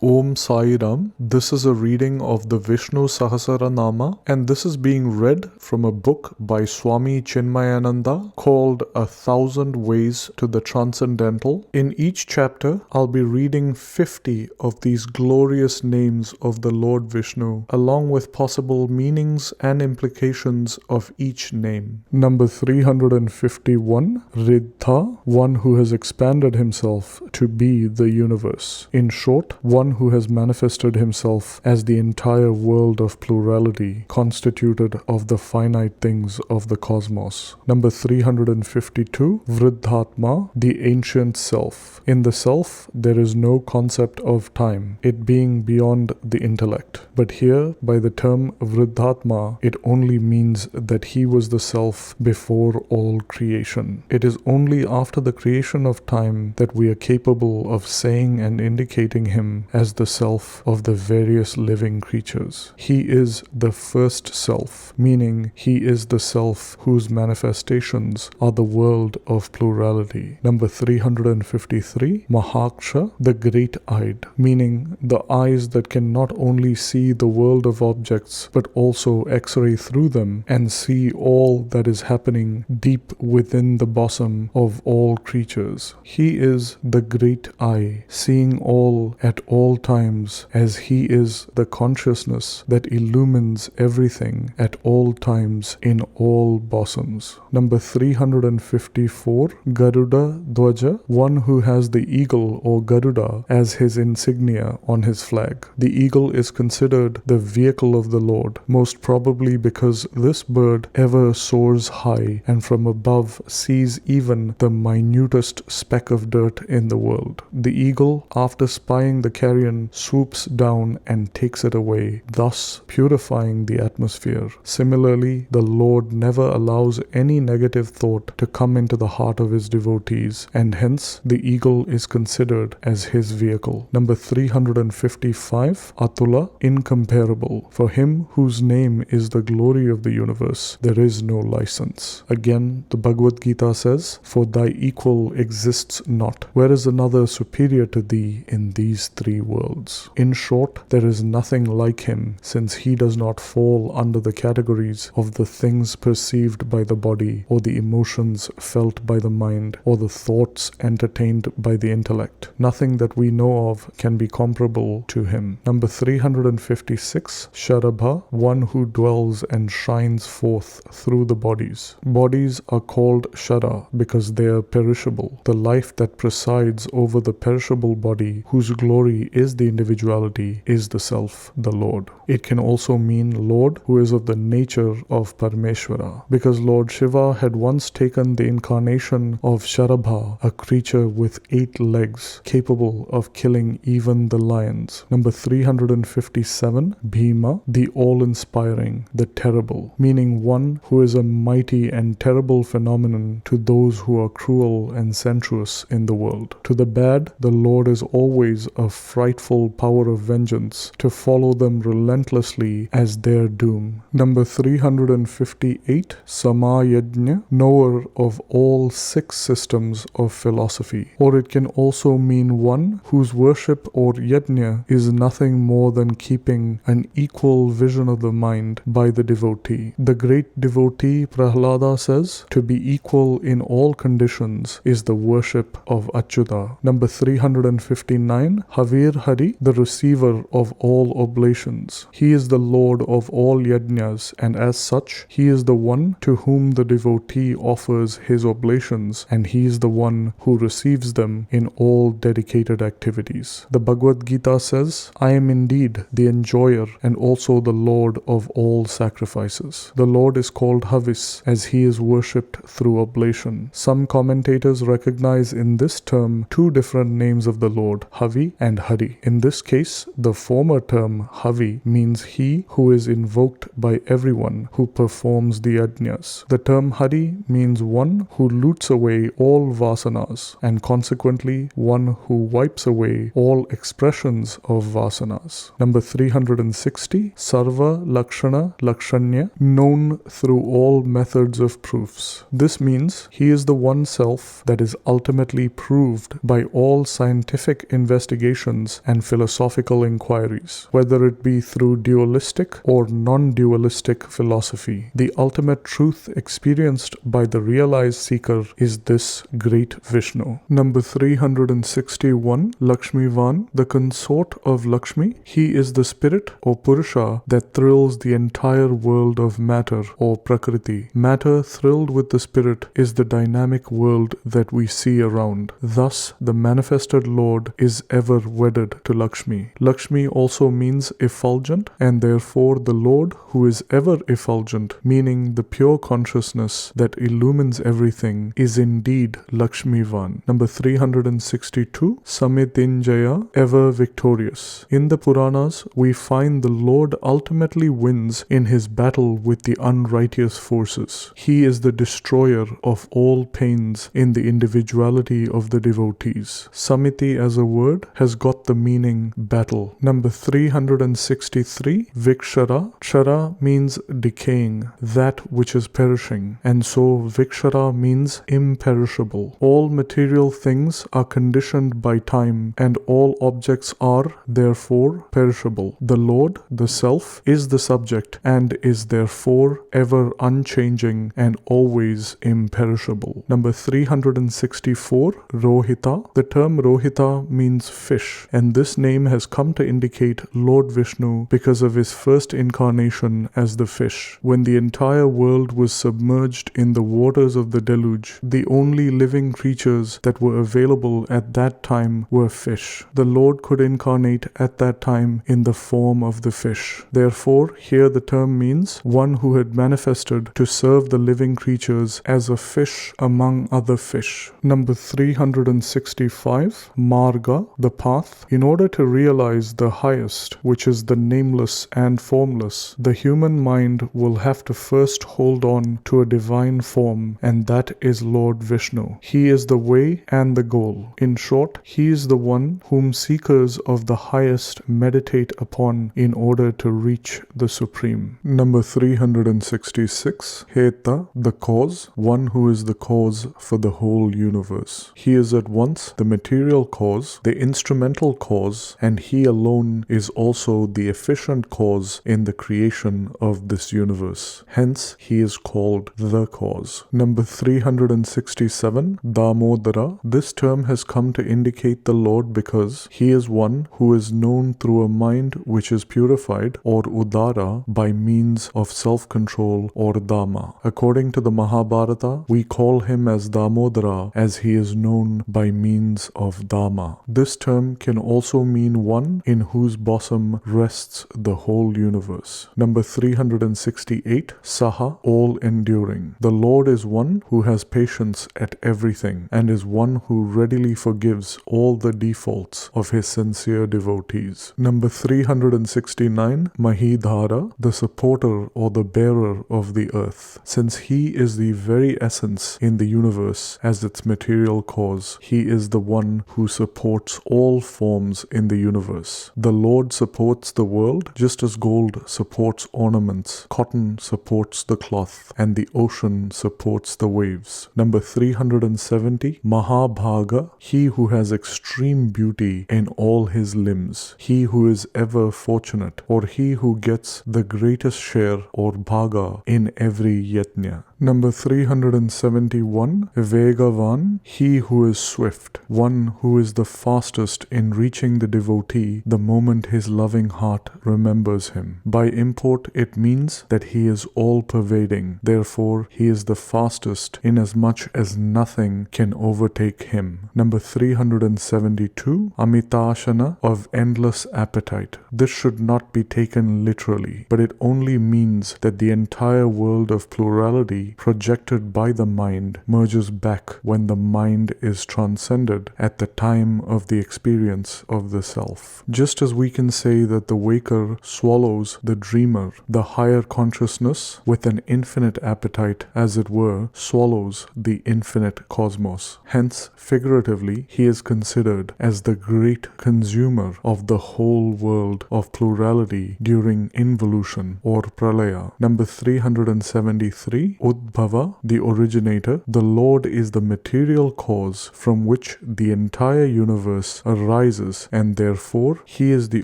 Om Sai Ram. This is a reading of the Vishnu Sahasranama, and this is being read from a book by Swami Chinmayananda called 1,000 Ways to the Transcendental. In each chapter, I'll be reading 50 of these glorious names of the Lord Vishnu, along with possible meanings and implications of each name. Number 351, Riddha, one who has expanded himself to be the universe. In short, one who has manifested himself as the entire world of plurality, constituted of the finite things of the cosmos. Number 352, Vriddhatma, the ancient self. In the self, there is no concept of time, it being beyond the intellect. But here, by the term Vriddhatma, it only means that he was the self before all creation. It is only after the creation of time that we are capable of saying and indicating him as the self of the various living creatures. He is the first self, meaning he is the self whose manifestations are the world of plurality. Number 353, Mahaksha, the great-eyed, meaning the eyes that can not only see the world of objects but also x-ray through them and see all that is happening deep within the bosom of all creatures. He is the great eye, seeing all at all times, as he is the consciousness that illumines everything at all times in all bosoms. Number 354, Garuda Dwaja, one who has the eagle or Garuda as his insignia on his flag. The eagle is considered the vehicle of the Lord, most probably because this bird ever soars high and from above sees even the minutest speck of dirt in the world. The eagle, after spying the carrion, swoops down and takes it away, thus purifying the atmosphere. Similarly, the Lord never allows any negative thought to come into the heart of his devotees, and hence the eagle is considered as his vehicle. Number 355, Atula, incomparable. For him whose name is the glory of the universe, there is no license. Again, the Bhagavad Gita says, "For thy equal exists not. Where is another superior to thee in these three worlds?" In short, there is nothing like him, since he does not fall under the categories of the things perceived by the body, or the emotions felt by the mind, or the thoughts entertained by the intellect. Nothing that we know of can be comparable to him. Number 356, Sharabha, one who dwells and shines forth through the bodies. Bodies are called Shara because they are perishable. The life that presides over the perishable body, whose glory is the individuality, is the self, the Lord. It can also mean Lord, who is of the nature of Parameshwara, because Lord Shiva had once taken the incarnation of Sharabha, a creature with 8 legs, capable of killing even the lions. Number 357, Bhima, the all-inspiring, the terrible, meaning one who is a mighty and terrible phenomenon to those who are cruel and sensuous in the world. To the bad, the Lord is always a frightful power of vengeance to follow them relentlessly as their doom. Number 358, Samayajna, knower of all 6 systems of philosophy. Or it can also mean one whose worship or yajna is nothing more than keeping an equal vision of the mind by the devotee. The great devotee Prahlada says, to be equal in all conditions is the worship of Achyuta. Number 359, Havir Hari, the receiver of all oblations. He is the Lord of all yajnas, and as such, he is the one to whom the devotee offers his oblations, and he is the one who receives them in all dedicated activities. The Bhagavad Gita says, I am indeed the enjoyer and also the Lord of all sacrifices. The Lord is called Havis, as he is worshipped through oblation. Some commentators recognize in this term 2 different names of the Lord, Havi and Hari. In this case, the former term, Havi, means he who is invoked by everyone who performs the yajnas. The term Hari means one who loots away all vasanas, and consequently one who wipes away all expressions of vasanas. Number 360, Sarva Lakshana Lakshanya, known through all methods of proofs. This means he is the one self that is ultimately proved by all scientific investigations questions and philosophical inquiries, whether it be through dualistic or non-dualistic philosophy. The ultimate truth experienced by the realized seeker is this great Vishnu. Number 361, Lakshmivan, the consort of Lakshmi. He is the spirit or Purusha that thrills the entire world of matter or Prakriti. Matter thrilled with the spirit is the dynamic world that we see around. Thus, the manifested Lord is ever wedded to Lakshmi. Lakshmi also means effulgent, and therefore the Lord who is ever effulgent, meaning the pure consciousness that illumines everything, is indeed Lakshmivan. Number 362, Samitinjaya, ever victorious. In the Puranas, we find the Lord ultimately wins in his battle with the unrighteous forces. He is the destroyer of all pains in the individuality of the devotees. Samiti as a word has got the meaning battle. Number 363, Vikshara. Kshara means decaying, that which is perishing, and so Vikshara means imperishable. All material things are conditioned by time, and all objects are, therefore, perishable. The Lord, the Self, is the subject, and is therefore ever unchanging and always imperishable. Number 364, Rohita. The term Rohita means fish, and this name has come to indicate Lord Vishnu because of his first incarnation as the fish. When the entire world was submerged in the waters of the deluge, the only living creatures that were available at that time were fish. The Lord could incarnate at that time in the form of the fish. Therefore, here the term means one who had manifested to serve the living creatures as a fish among other fish. Number 365, Marga, the path. In order to realize the highest, which is the nameless and formless, the human mind will have to first hold on to a divine form, and that is Lord Vishnu. He is the way and the goal. In short, he is the one whom seekers of the highest meditate upon in order to reach the supreme. Number 366, Heta, the cause, one who is the cause for the whole universe. He is at once the material cause, the instrumental cause, and he alone is also the efficient cause in the creation of this universe. Hence, he is called the cause. Number 367, Damodara. This term has come to indicate the Lord because he is one who is known through a mind which is purified, or Udara, by means of self-control, or Dama. According to the Mahabharata, we call him as Damodara as he is known by means of Dama. This term can also mean one in whose bosom rests the whole universe. Number 368, Saha, all enduring. The Lord is one who has patience at everything, and is one who readily forgives all the defaults of his sincere devotees. Number 369, Mahidhara, the supporter or the bearer of the earth. Since he is the very essence in the universe as its material cause, he is the one who supports all forms in the universe. The Lord supports the world just as gold supports ornaments, cotton supports the cloth, and the ocean supports the waves. Number 370, Mahabhaga, he who has extreme beauty in all his limbs, he who is ever fortunate, or he who gets the greatest share or bhaga in every yajna. Number 371, Vegavan, he who is swift, one who is the fastest in reaching the devotee the moment his loving heart remembers him. By import, it means that he is all-pervading. Therefore, he is the fastest inasmuch as nothing can overtake him. Number 372, Amitashana, of endless appetite. This should not be taken literally, but it only means that the entire world of plurality projected by the mind merges back when the mind is transcended at the time of the experience of the self. Just as we can say that the waker swallows the dreamer, the higher consciousness, with an infinite appetite, as it were, swallows the infinite cosmos. Hence, figuratively, he is considered as the great consumer of the whole world of plurality during involution or pralaya. Number 373, Subhava, the originator. The Lord is the material cause from which the entire universe arises, and therefore he is the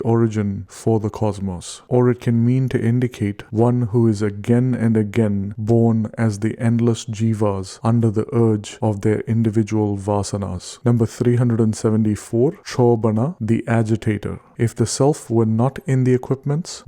origin for the cosmos. Or it can mean to indicate one who is again and again born as the endless jivas under the urge of their individual vasanas. Number 374, Chobana, the agitator. If the self were not in the equipments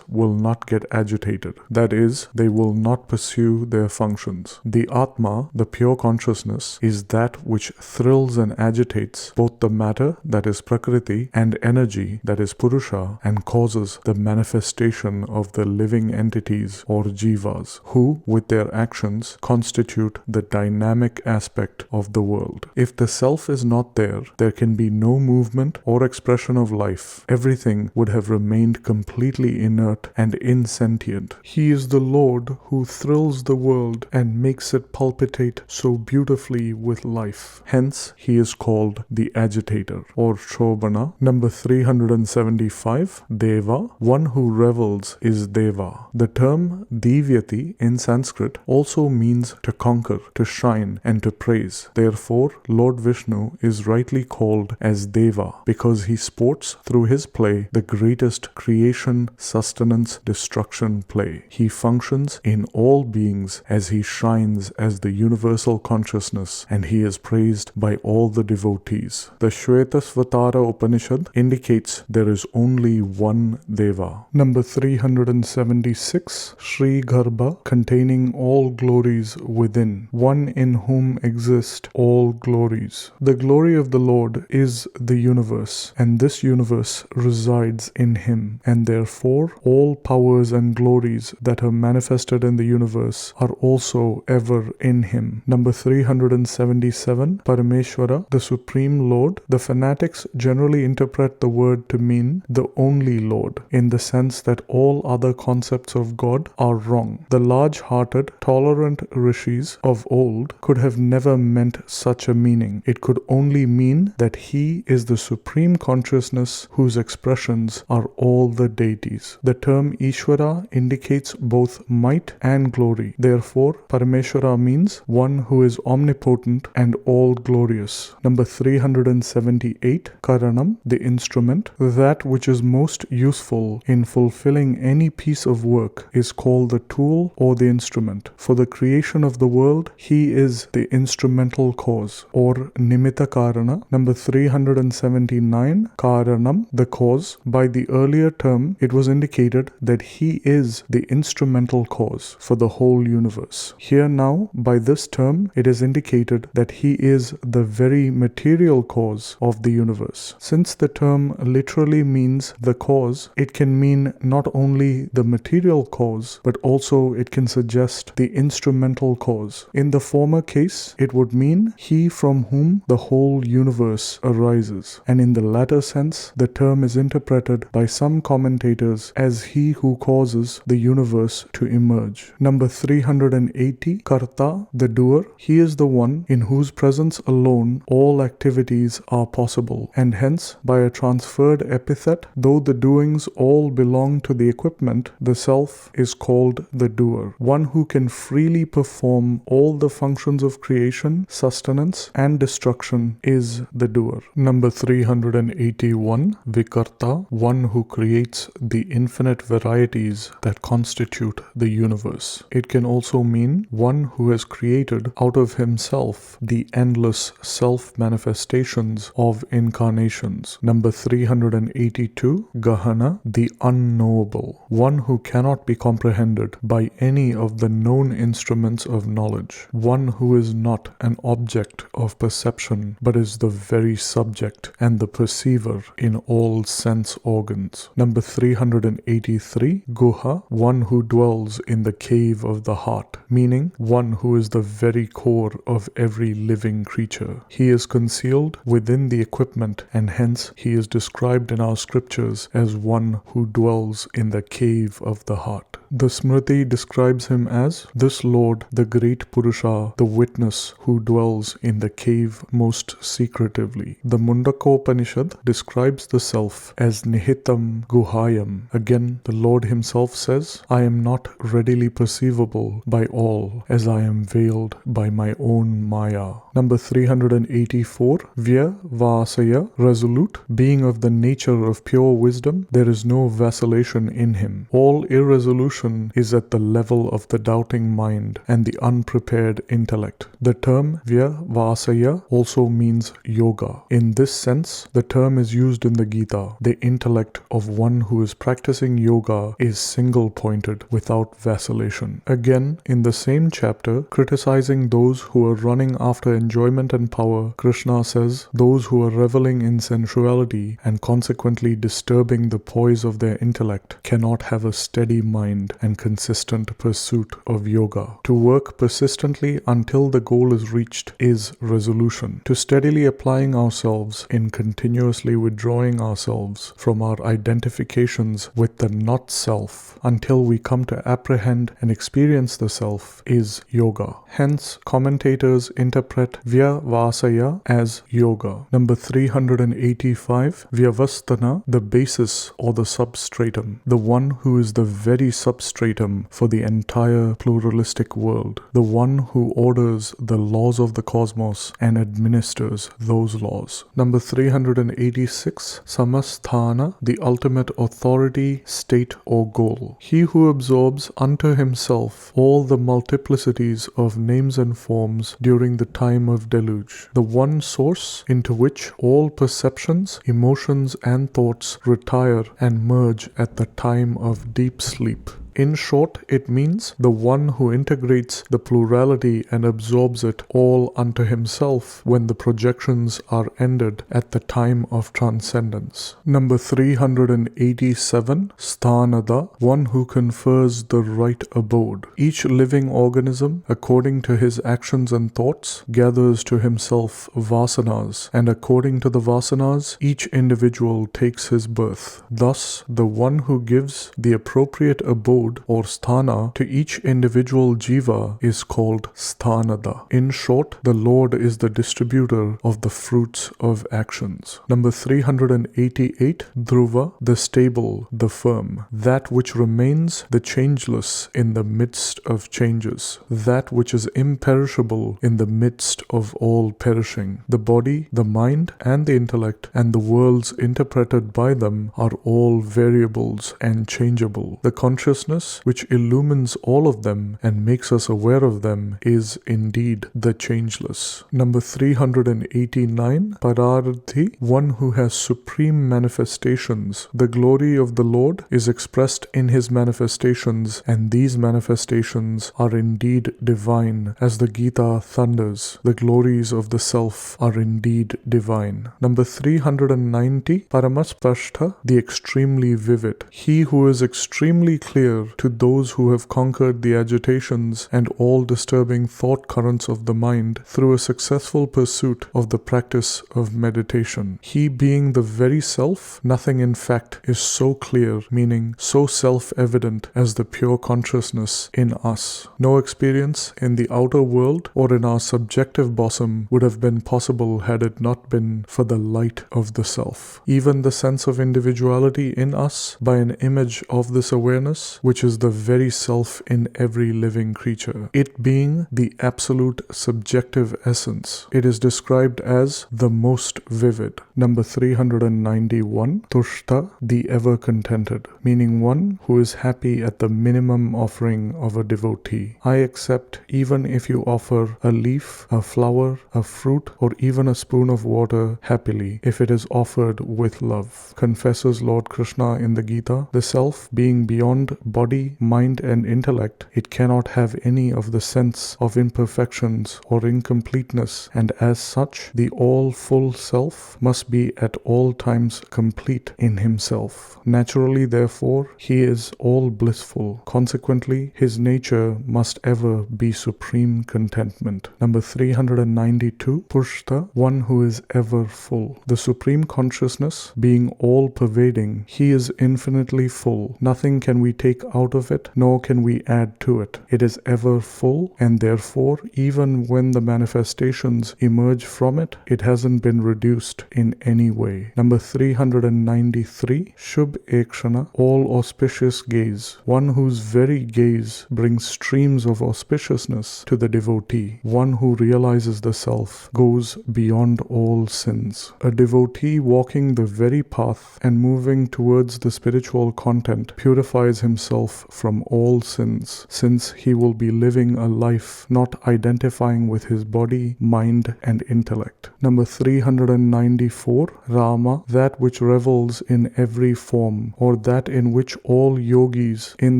will not get agitated. That is, they will not pursue their functions. The Atma, the pure consciousness, is that which thrills and agitates both the matter, that is Prakriti, and energy, that is Purusha, and causes the manifestation of the living entities or jivas, who, with their actions, constitute the dynamic aspect of the world. If the self is not there, there can be no movement or expression of life. Everything would have remained completely inert and insentient. He is the Lord who thrills the world and makes it palpitate so beautifully with life. Hence, he is called the agitator or Chobana. Number 375, Deva. One who revels is Deva. The term Divyati in Sanskrit also means to conquer, to shine, and to praise. Therefore, Lord Vishnu is rightly called as Deva because he sports through his play the greatest creation, sustenance, destruction play. He functions in all beings as he shines as the universal consciousness, and he is praised by all the devotees. The Shvetasvatara Upanishad indicates there is only one Deva. Number 376, Sri Garbha, containing all glories within, one in whom exist all glories. The glory of the Lord is the universe, and this universe resides in him, and therefore all powers and glories that are manifested in the universe are also ever in him. Number 377, Parameshwara, the Supreme Lord. The fanatics generally interpret the word to mean the only Lord, in the sense that all other concepts of God are wrong. The large-hearted, tolerant rishis of old could have never meant such a meaning. It could only mean that he is the supreme consciousness whose expressions are all the deities. The term Ishvara indicates both might and glory. Therefore, Parameshwara means one who is omnipotent and all glorious. Number 378, Karanam, the instrument. That which is most useful in fulfilling any piece of work is called the tool or the instrument. For the creation of the world, he is the instrumental cause, or Nimitta Karana. Number 379, Karanam, the cause. By the earlier term, it was indicated that he is the instrumental cause for the whole universe. Here now, by this term, it is indicated that he is the very material cause of the universe. Since the term literally means the cause, it can mean not only the material cause, but also it can suggest the instrumental cause. In the former case, it would mean he from whom the whole universe arises, and in the latter sense, the term is interpreted by some commentators as he who causes the universe to emerge. Number 380, Karta, the doer. He is the one in whose presence alone all activities are possible, and hence, by a transferred epithet, though the doings all belong to the equipment, the self is called the doer, one who can freely perform all the functions of creation, sustenance, and destruction is the doer. Number 381, Vikarta, one who creates the infinite varieties that constitute the universe. It can also mean one who has created out of himself the endless self-manifestations of incarnations. Number 382, Gahana, the unknowable, one who cannot be comprehended by any of the known instruments of knowledge, one who is not an object of perception, but is the very subject and the perceiver in all sense organs. Number 383, Guha, one who dwells in the cave of the heart, meaning one who is the very core of every living creature. He is concealed within the equipment, and hence he is described in our scriptures as one who dwells in the cave of the heart. The Smriti describes him as this Lord, the great Purusha, the witness who dwells in the cave most secretively. The Mundakopanishad describes the self as Nihitam Guhayam. Again, the Lord himself says, I am not readily perceivable by all, as I am veiled by my own Maya. Number 384, Vya Vasaya, resolute, being of the nature of pure wisdom, there is no vacillation in him. All irresolution is at the level of the doubting mind and the unprepared intellect. The term Vya Vasaya also means yoga. In this sense, the term is used in the Gita. The intellect of one who is practicing yoga is single-pointed without vacillation. Again, in the same chapter, criticizing those who are running after enjoyment and power, Krishna says, those who are reveling in sensuality and consequently disturbing the poise of their intellect cannot have a steady mind and consistent pursuit of yoga. To work persistently until the goal is reached is resolution. To steadily applying ourselves in continuously withdrawing ourselves from our identifications with the not-self until we come to apprehend and experience the self is yoga. Hence, commentators interpret Vya Vasaya as yoga. Number 385, Vyavastana, the basis or the substratum, the one who is the very substratum for the entire pluralistic world, the one who orders the laws of the cosmos and administers those laws. Number 386, Samasthana, the ultimate authority, state or goal. He who absorbs unto himself all the multiplicities of names and forms during the time of deluge, the one source into which all perceptions, emotions and thoughts retire and merge at the time of deep sleep. In short, it means the one who integrates the plurality and absorbs it all unto himself when the projections are ended at the time of transcendence. Number 387, Sthanada, one who confers the right abode. Each living organism, according to his actions and thoughts, gathers to himself vasanas, and according to the vasanas, each individual takes his birth. Thus, the one who gives the appropriate abode or sthana to each individual jiva is called sthanada. In short, the Lord is the distributor of the fruits of actions. Number 388, Dhruva, the stable, the firm, that which remains the changeless in the midst of changes, that which is imperishable in the midst of all perishing. The body, the mind, and the intellect, and the worlds interpreted by them are all variables and changeable. The consciousness which illumines all of them and makes us aware of them is indeed the changeless. Number 389, Pararthi, one who has supreme manifestations. The glory of the Lord is expressed in his manifestations, and these manifestations are indeed divine. As the Gita thunders, the glories of the self are indeed divine. Number 390, Paramaspashtha, the extremely vivid. He who is extremely clear to those who have conquered the agitations and all disturbing thought currents of the mind through a successful pursuit of the practice of meditation. He being the very self, nothing in fact is so clear, meaning so self-evident as the pure consciousness in us. No experience in the outer world or in our subjective bosom would have been possible had it not been for the light of the self. Even the sense of individuality in us by an image of this awareness, which is the very self in every living creature. It being the absolute subjective essence, it is described as the most vivid. Number 391, Tushta, the ever contented, meaning one who is happy at the minimum offering of a devotee. I accept even if you offer a leaf, a flower, a fruit, or even a spoon of water happily, if it is offered with love. Confesses Lord Krishna in the Gita, the self being beyond body, mind, and intellect, it cannot have any of the sense of imperfections or incompleteness, and as such, the all-full self must be at all times complete in himself. Naturally, therefore, he is all blissful. Consequently, his nature must ever be supreme contentment. Number 392, Pushta, one who is ever full. The supreme consciousness being all-pervading, he is infinitely full. Nothing can we take out of it, nor can we add to it. It is ever full, and therefore, even when the manifestations emerge from it, it hasn't been reduced in any way. Number 393, Shubh Ekshana, all auspicious gaze, one whose very gaze brings streams of auspiciousness to the devotee, one who realizes the self, goes beyond all sins. A devotee walking the very path and moving towards the spiritual content purifies himself from all sins, since he will be living a life not identifying with his body, mind, and intellect. Number 394, Rama, that which revels in every form, or that in which all yogis in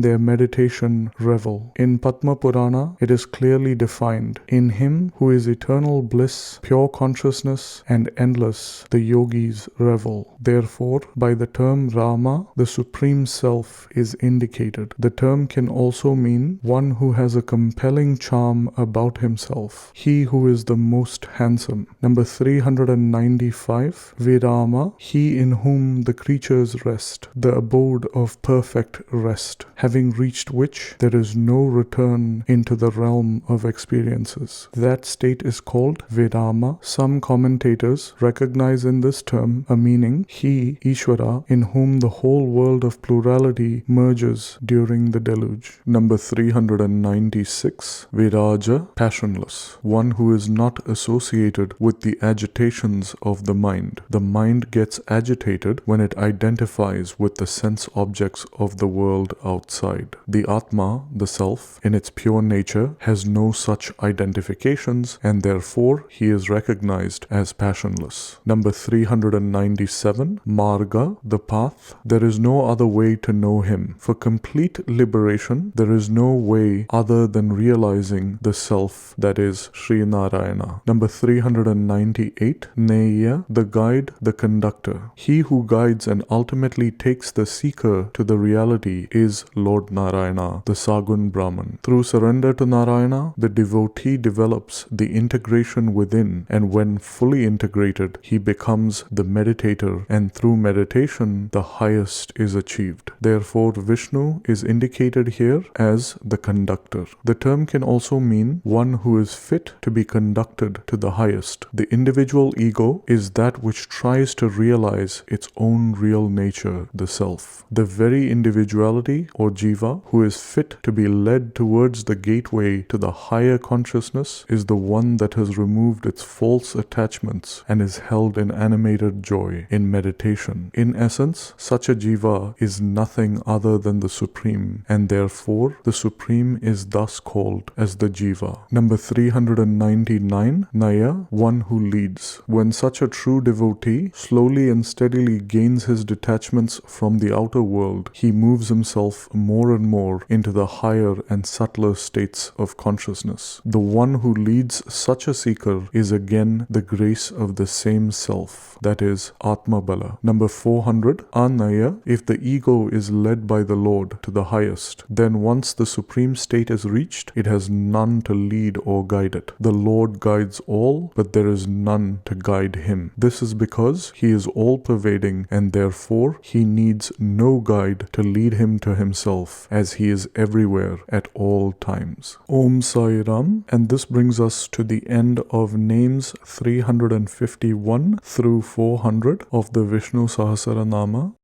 their meditation revel. In Padma Purana, it is clearly defined. In him who is eternal bliss, pure consciousness, and endless, the yogis revel. Therefore, by the term Rama, the Supreme Self is indicated. The term can also mean one who has a compelling charm about himself, he who is the most handsome. Number 395, Virama, he in whom the creatures rest, the abode of perfect rest, having reached which there is no return into the realm of experiences. That state is called Virama. Some commentators recognize in this term a meaning, he, Ishvara, in whom the whole world of plurality merges during the deluge. Number 396, Viraja, passionless, one who is not associated with the agitations of the mind. The mind gets agitated when it identifies with the sense objects of the world outside. The Atma, the self, in its pure nature, has no such identifications, and therefore he is recognized as passionless. Number 397, Marga, the path. There is no other way to know him. For complete liberation, there is no way other than realizing the self, that is Sri Narayana. Number 398, Neya, the guide, the conductor. He who guides and ultimately takes the seeker to the reality is Lord Narayana, the Sagun Brahman. Through surrender to Narayana, the devotee develops the integration within, and when fully integrated, he becomes the meditator, and through meditation, the highest is achieved. Therefore, Vishnu is indicated here as the conductor. The term can also mean one who is fit to be conducted to the highest. The individual ego is that which tries to realize its own real nature, the self. The very individuality, or jiva, who is fit to be led towards the gateway to the higher consciousness is the one that has removed its false attachments and is held in animated joy in meditation. In essence, such a jiva is nothing other than the Supreme, and therefore the Supreme is thus called as the jiva. Number 399, Naya, one who leads. When such a true devotee slowly and steadily gains his detachments from the outer world, he moves himself more and more into the higher and subtler states of consciousness. The one who leads such a seeker is again the grace of the same self, that is Atma Bala. Number 400, Anaya, if the ego is led by the Lord to the highest, then once the supreme state is reached, it has none to lead or guide it. The Lord guides all, but there is none to guide him. This is because he is all-pervading, and therefore he needs no guide to lead him to himself, as he is everywhere at all times. Om Sai Ram, and this brings us to the end of names 351 through 400 of the Vishnu Sahasranama.